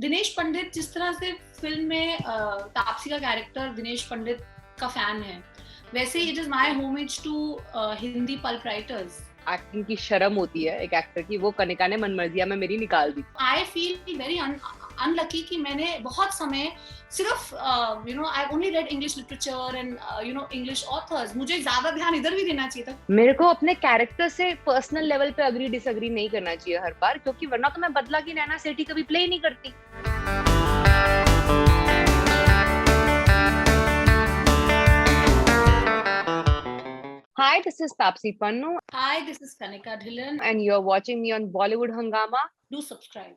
दिनेश पंडित जिस तरह से फिल्म में तापसी का कैरेक्टर दिनेश पंडित का फैन है, वैसे ही it is my homage to Hindi pulp writers. Acting की शर्म होती है एक एक्टर की, वो कनिका ने मनमर्जिया में मेरी निकाल दी। आई फील वेरी अनलकी कि मैंने बहुत समय सिर्फ I only red English literature and English authors. मुझे ज्यादा ध्यान इधर भी देना चाहिए था। मेरे को अपने कैरेक्टर से पर्सनल लेवल पे अग्री डिसएग्री नहीं करना चाहिए हर बार, क्योंकि वरना तो मैं बदला की नैना सेठी कभी प्ले नहीं करती। Hi, this is Tapsi Pannu. Hi, this is Kanika Dhillon. And you're watching me on Bollywood Hangama. Do subscribe.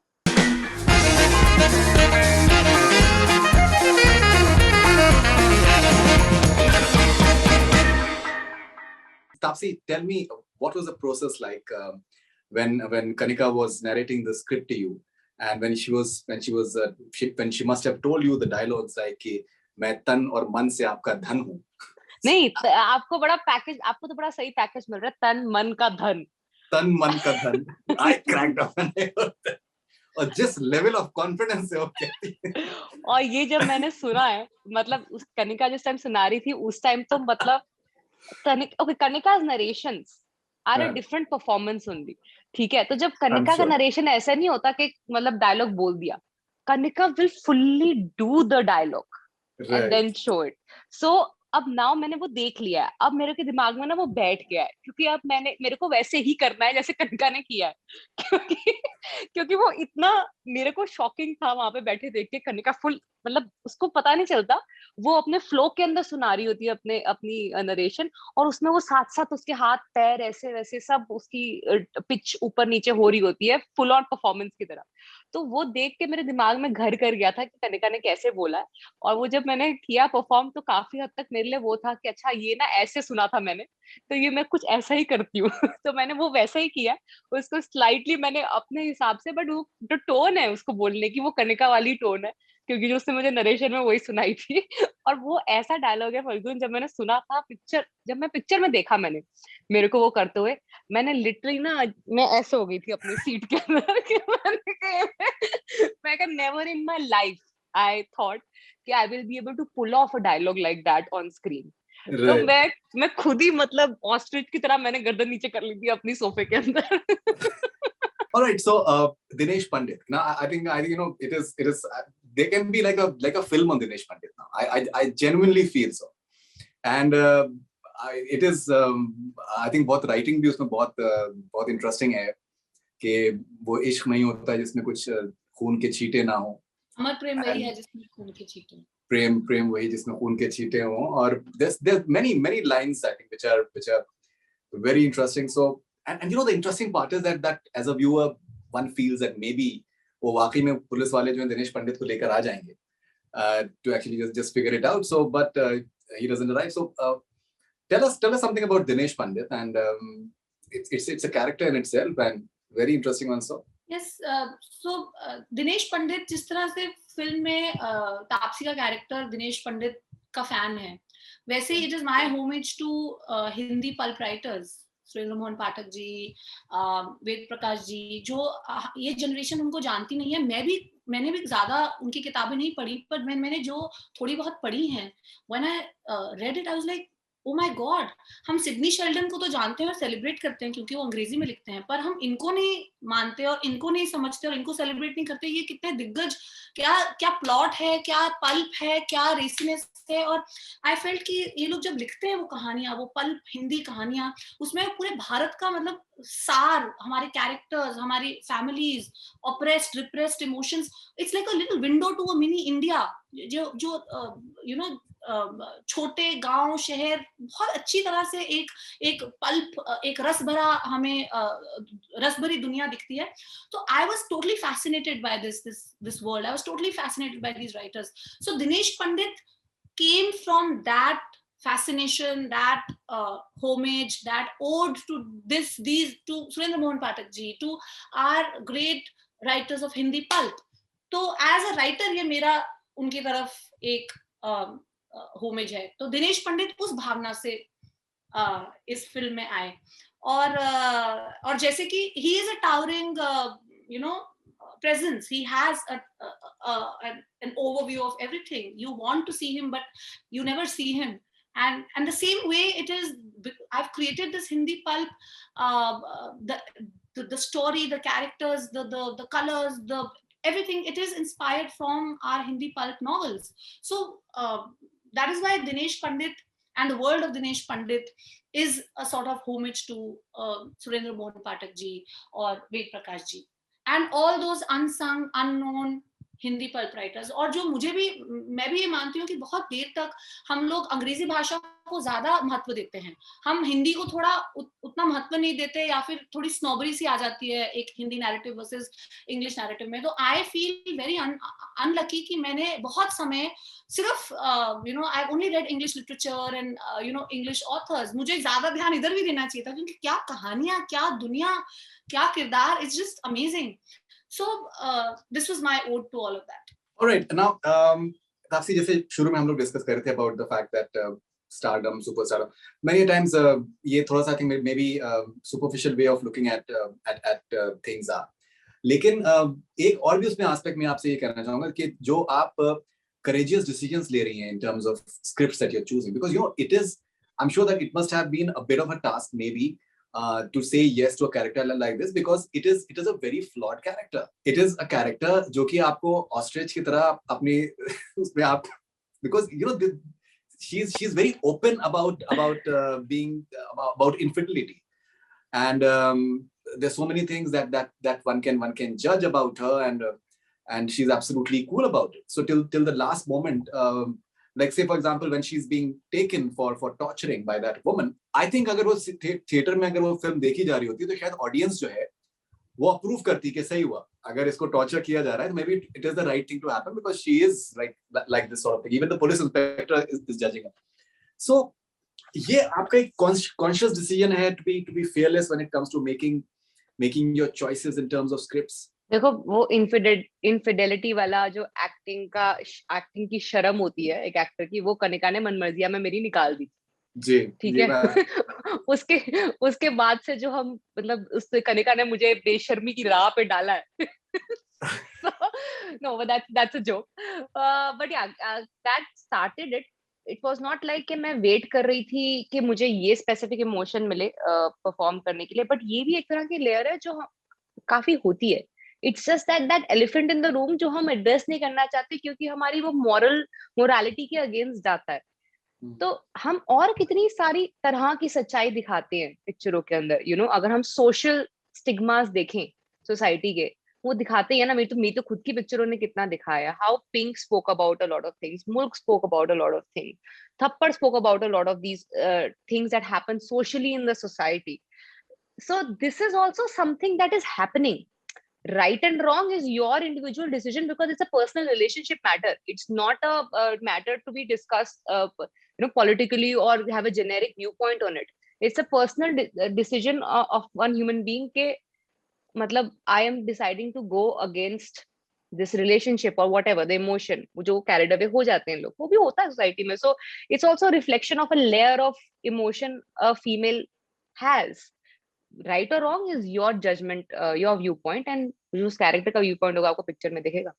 Tapsi, tell me, what was the process like when Kanika was narrating the script to you, and when she must have told you the dialogues like कि मैं तन और मन से आपका धन हूँ। नहीं, आपको बड़ा पैकेज, आपको तो बड़ा सही पैकेज मिल रहा है, तन मन का धन। तन मन का धन। I cracked up और जिस लेवल ऑफ कॉन्फिडेंस से वो कहती है। और ये जब मैंने सुना है, मतलब उस कनिका जिस टाइम सुना रही थी उस टाइम तो मतलब कनिका's narrations are a different performance only, ठीक है। तो जब कनिका का नरेशन ऐसा नहीं होता कि मतलब डायलॉग बोल दिया, Kanika will fully do the dialogue and then show it. So अब नाउ मैंने वो देख लिया है, अब मेरे के दिमाग में ना वो बैठ गया है, क्योंकि अब मेरे को वैसे ही करना है जैसे कनिका ने किया है। क्योंकि वो इतना मेरे को शॉकिंग था वहां पे बैठे देख के। कनिका फुल मतलब उसको पता नहीं चलता, वो अपने फ्लो के अंदर सुना रही होती है अपनी नरेशन, और उसमें वो साथ साथ उसके हाथ पैर ऐसे वैसे सब उसकी पिच ऊपर नीचे हो रही होती है, फुल ऑन परफॉर्मेंस की तरह। तो वो देख के मेरे दिमाग में घर कर गया था कि कनिका ने कैसे बोला है। और वो जब मैंने किया परफॉर्म तो काफी हद तक मेरे लिए वो था कि अच्छा ये ना ऐसे सुना था मैंने, तो ये मैं कुछ ऐसा ही करती हूँ। तो मैंने वो वैसा ही किया, उसको स्लाइटली मैंने अपने हिसाब से, बट वो जो टोन है उसको बोलने की वो कनिका वाली टोन है, क्योंकि जो उसने मुझे नरेशन में वही सुनाई थी। और वो ऐसा डायलॉग है फल्गुन, जब मैंने सुना था जब मैं पिक्चर में देखा मैंने मेरे को वो करते हुए, मैंने लिटरली ना मैं ऐसे हो गई थी अपनी सीट के अंदर कि मैं never in my life I thought कि I will be able to pull off a dialogue like that on screen. तो मैं खुद ही मतलब ऑस्ट्रिच की तरह मैंने गर्दन नीचे कर ली थी अपनी सोफे के अंदर। All right, so Dinesh Pandit. Now, I think it is. There can be like a film on Dinesh Pandit now. I genuinely feel so, and it is. I think बहुत writing भी उसमें बहुत interesting है कि वो इश्क नहीं होता है जिसमें कुछ खून के छींटे ना हो। अमर प्रेम वही है जिसमें खून के छींटे। प्रेम वही जिसमें खून के छींटे हों। और there's many lines I think which are very interesting. So. And the interesting part is that as a viewer one feels that maybe वो वाकई में पुलिस वाले जो दिनेश पंडित को लेकर आ जाएंगे to actually just figure it out. So but he doesn't arrive. So tell us something about Dinesh Pandit, and it's a character in itself and very interesting one. So yes, so Dinesh पंडित जिस तरह से film में तापसी का character Dinesh पंडित का fan है, वैसे ही it is my homage to Hindi pulp writers, Surender Mohan Pathak ji, Ved Prakash ji, जो ये जनरेशन उनको जानती नहीं है। मैंने भी ज्यादा उनकी किताबें नहीं पढ़ी, पर मैंने जो थोड़ी बहुत पढ़ी हैं, when I read it I was like oh my God, हम सिडनी शेल्डन को तो जानते हैं और सेलिब्रेट करते हैं क्योंकि वो अंग्रेजी में लिखते हैं, पर हम इनको नहीं मानते और इनको नहीं समझते और इनको सेलिब्रेट नहीं करते। ये कितने दिग्गज, क्या प्लॉट है, क्या पल्प है, क्या रेसीनेस है। और आई फेल्ट कि ये लोग जब लिखते हैं वो कहानियां, वो पल्प हिंदी कहानियां, उसमें पूरे भारत का मतलब सार, हमारे कैरेक्टर्स, हमारी families, oppressed repressed emotions, it's like a little window to a mini India. जो छोटे गांव शहर बहुत अच्छी तरह से एक पल्प, एक रस भरा हमें रस भरी दुनिया दिखती है। तो I was totally fascinated by this world, I was totally fascinated by these writers. So Dinesh Pandit came from that fascination, that homage, that ode to to Surendra Mohan Pathak ji, to our great writers of Hindi pulp. तो as a writer ये मेरा उनकी तरफ एक homage है। तो दिनेश पंडित उस भावना से इस फिल्म में आए, और जैसे कि he is a towering presence. He has an overview of everything. You want to see him, but you never see him. And the same way it is, I've created this Hindi pulp, the story, the characters, the colors, the everything. It is inspired from our Hindi pulp novels. So that is why Dinesh Pandit and the world of Dinesh Pandit is a sort of homage to Surendra Mohan Pathak ji or Ved Prakash ji and all those unsung, unknown Hindi pulp writers. और जो मुझे भी, मैं भी ये मानती हूँ कि बहुत देर तक हम लोग अंग्रेजी भाषा को ज्यादा महत्व देते हैं, हम हिंदी को थोड़ा उतना महत्व नहीं देते, या फिर थोड़ी स्नोबरी सी आ जाती है एक Hindi narrative versus English narrative में. तो आई फील वेरी अनलकी कि मैंने बहुत समय सिर्फ I only red English literature and English authors. मुझे ज्यादा ध्यान इधर भी देना चाहिए था, क्योंकि क्या कहानियां, क्या दुनिया, क्या किरदार, it's just amazing. So this was my ode to all of that. All right, now Taapsee, जैसे शुरू में हम लोग डिस्कस कर रहे थे about the fact that stardom, superstardom, many times ये थोड़ा सा I think maybe superficial way of looking at things are. लेकिन एक और भी उसमें aspect में आपसे ये कहना चाहूँगा कि जो आप courageous decisions ले रही हैं in terms of scripts that you're choosing, because it is, I'm sure that it must have been a bit of a task maybe to say yes to a character like this, because it is a very flawed character. It is a character जो कि आपको ostrich की तरह अपने उसमें आप, because she's very open about being about infidelity, and there's so many things that one can judge about her, and she's absolutely cool about it. So till the last moment, like say for example when she's being taken for torturing by that woman, I think अगर वो theatre में अगर वो film देखी जा रही होती तो शायद ऑडियंस जो है वो अप्रूव करती कि सही हुआ, अगर इसको टॉर्चर किया जा रहा है तो maybe it is the right thing to happen, because she is like this sort of thing. Even the police inspector is judging her. So ये आपका एक conscious decision है to be fearless when it comes to making your choices in terms of scripts. देखो वो infidelity वाला जो acting की शर्म होती है एक एक्टर की, वो कनिका ने मनमर्जिया में मेरी निकाल दी जी, ठीक है. उसके बाद से जो हम मतलब उस कनिका ने मुझे बेशर्मी की राह पे डाला है. No, but that's a joke. But yeah, that started it. It was not like कि मैं वेट कर रही थी कि मुझे ये स्पेसिफिक इमोशन मिले परफॉर्म करने के लिए, बट ये भी एक तरह की लेयर है जो काफी होती है. It's just that elephant in the room जो हम एड्रेस नहीं करना चाहते क्योंकि हमारी वो मोरालिटी के अगेंस्ट जाता है. तो हम और कितनी सारी तरह की सच्चाई दिखाते हैं पिक्चरों के अंदर. अगर हम सोशल स्टिग्मास देखें सोसाइटी के, वो दिखाते हैं ना. मेरी तो खुद की पिक्चरों ने कितना दिखाया. How Pink spoke about a lot of things, Mulk spoke about a lot of things, Thappad spoke about a lot of these things that happen socially in the society. So this is also something that is happening. Right and wrong is your individual decision because it's a personal relationship matter. It's not a matter to be discussed politically or have a generic viewpoint on it. It's a personal decision of one human being ke matlab I am deciding to go against this relationship or whatever the emotion jo carried away ho jate hain log, wo bhi hota hai society mein. So it's also a reflection of a layer of emotion a female has. Right और wrong is your judgement, your viewpoint, and जो उस character का view point होगा आपको picture में दिखेगा.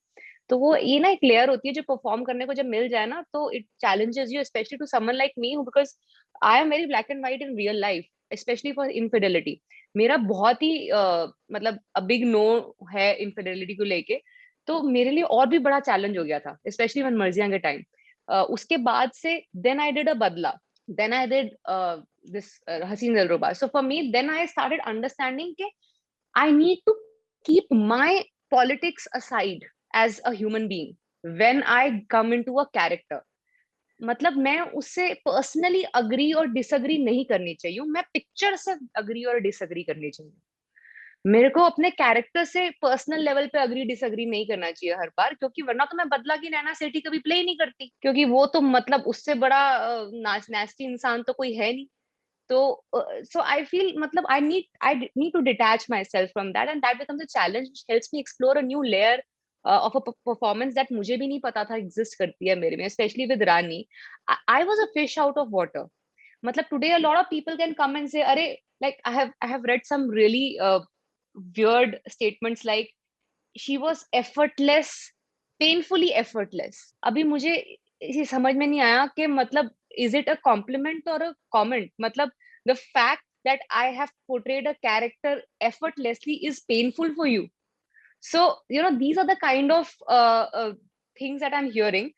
तो वो ये ना एक लेयर होती है जो परफॉर्म करने को जब मिल जाए ना, तो it challenges you, specially to someone like me, because I am very black and white in real life, specially for infidelity. मेरा बहुत ही मतलब अ बिग नो है इनफिडेलिटी को लेके. तो मेरे लिए और भी बड़ा चैलेंज हो गया था, स्पेशली मनमर्जियां के टाइम. उसके बाद से देन आई डिड अ बदला, then I did this Haseen Dilruba. So for me, then I started understanding that I need to keep my politics aside as a human being when I come into a character. मतलब मैं उससे personally agree और disagree नहीं करनी चाहिए, मैं picture से agree और डिसअग्री करनी चाहिए. मेरे को अपने कैरेक्टर से पर्सनल लेवल पे अग्री डिसअग्री नहीं करना चाहिए हर बार, क्योंकि वरना तो मैं बदला की नैना सेठी कभी प्ले नहीं करती, क्योंकि वो तो मतलब उससे बड़ा नास्टी इंसान तो कोई है नहीं. तो so I feel मतलब I need to detach myself from that, and that becomes a challenge which helps me explore a new layer of a performance that मुझे भी नहीं पता था exist करती है मेरे में, especially with Rani. I was a fish out of water. मतलब today a lot of people can come and say, अरे like I have read some really weird statements like she was effortless, painfully effortless. अभी मुझे ये समझ में नहीं आया कि मतलब is it a compliment or a comment? मतलब the fact that I have portrayed a character effortlessly is painful for you. So these are the kind of things that I'm hearing.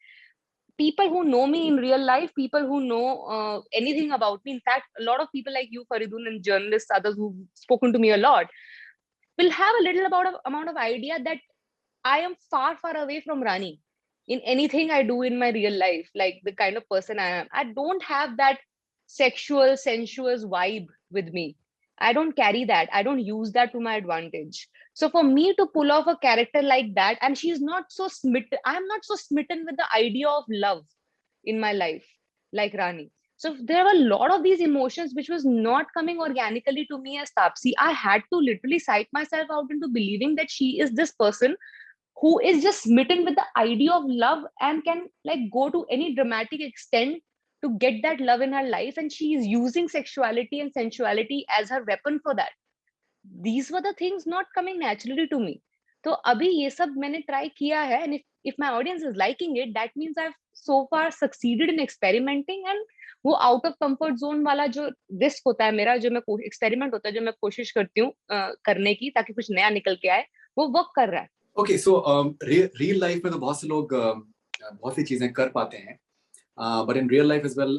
People who know me in real life, people who know anything about me, in fact a lot of people like you, Faridun, and journalists, others who've spoken to me a lot, will have a little amount of idea that I am far, far away from Rani in anything I do in my real life, like the kind of person I am. I don't have that sexual, sensuous vibe with me. I don't carry that. I don't use that to my advantage. So for me to pull off a character like that, and she's not so smitten, I'm not so smitten with the idea of love in my life like Rani. So there were a lot of these emotions which was not coming organically to me as Taapsee. I had to literally psych myself out into believing that she is this person who is just smitten with the idea of love and can like go to any dramatic extent to get that love in her life, and she is using sexuality and sensuality as her weapon for that. These were the things not coming naturally to me. तो अभी ये सब मैंने try किया है, and if my audience is liking it, that means I've so far succeeded in experimenting. And वो out of comfort zone वाला जो risk होता है मेरा, जो मैं experiment होता है, जो मैं कोशिश करती हूँ करने की ताकि कुछ नया निकल के आए, वो work कर रहा है. Okay, so real life में तो बहुत से लोग बहुत सी चीजें कर पाते हैं, but in real life as well,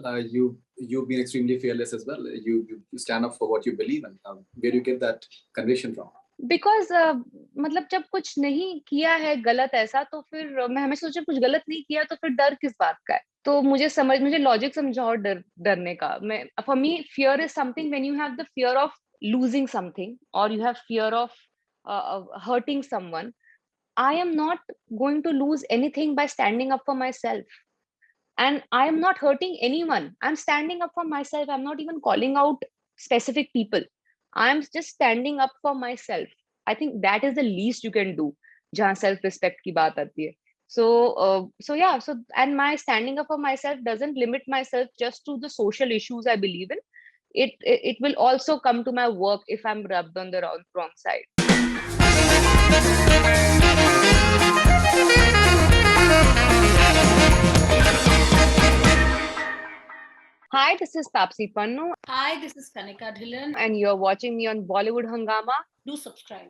you've been extremely fearless as well. You stand up for what you believe in. Where do you get that conviction from? Because मतलब जब कुछ नहीं किया है गलत ऐसा, तो फिर मैं हमेशा सोचा कुछ गलत नहीं किया तो फिर डर किस बात का है. तो मुझे लॉजिक समझाओ डरने का. मैं for me fear is something when you have the fear of losing something or you have fear of hurting someone. I am not going to lose anything by standing up for myself. And I am not hurting anyone. I'm standing up for myself. I'm not even calling out specific people. I'm just standing up for myself. I think that is the least you can do. Jahan self-respect ki baat aati hai. So yeah. So and my standing up for myself doesn't limit myself just to the social issues I believe in. It will also come to my work if I'm rubbed on the wrong side. Hi, this is Taapsee Pannu. Hi, this is Kanika Dhillon. And you're watching me on Bollywood Hungama. Do subscribe.